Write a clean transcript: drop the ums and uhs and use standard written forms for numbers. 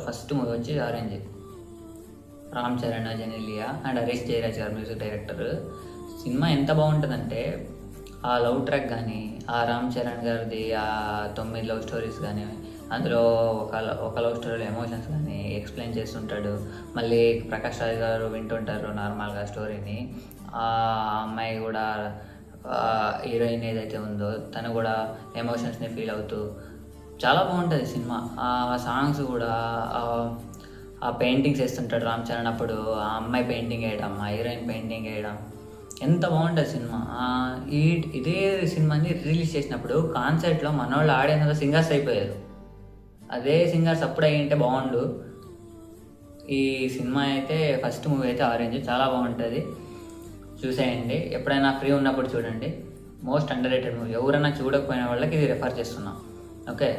First movie వచ్చి orange. Ram Charan, Genelia and Harish Jayaraj గారు music director. Cinema ఎంత బాగుంటుందంటే ఆ లవ్ ట్రాక్ కానీ, ఆ రామ్ చరణ్ గారిది ఆ 9 లవ్ స్టోరీస్ కానీ, అందులో ఒక లవ్ స్టోరీలో ఎమోషన్స్ కానీ ఎక్స్ప్లెయిన్ చేస్తుంటాడు. మళ్ళీ ప్రకాష్ రాజ్ గారు వింటుంటారు నార్మల్గా స్టోరీని. ఆ అమ్మాయి కూడా హీరోయిన్ ఏదైతే ఉందో తను కూడా ఎమోషన్స్ని ఫీల్ అవుతూ చాలా బాగుంటుంది సినిమా. ఆ సాంగ్స్ కూడా, ఆ పెయింటింగ్స్ వేస్తుంటాడు రామ్ చరణ్, అప్పుడు ఆ అమ్మాయి పెయింటింగ్ వేయడం, ఆ హీరోయిన్ పెయింటింగ్ వేయడం, ఎంత బాగుంటుంది సినిమా. ఇదే సినిమాని రిలీజ్ చేసినప్పుడు కాన్సర్ట్లో మనోళ్ళు ఆడేందుకు సింగర్స్ అయిపోయారు. అదే సింగర్స్ అప్పుడు అయ్యింటే బాగుండు. ఈ సినిమా అయితే ఫస్ట్ మూవీ అయితే ఆరెంజ్ చాలా బాగుంటుంది, చూసేయండి. ఎప్పుడైనా ఫ్రీ ఉన్నప్పుడు చూడండి. Most under rated movie. ఎవరైనా చూడకపోయిన వాళ్ళకి ఇది రెఫర్ చేస్తున్నాం. ఓకే.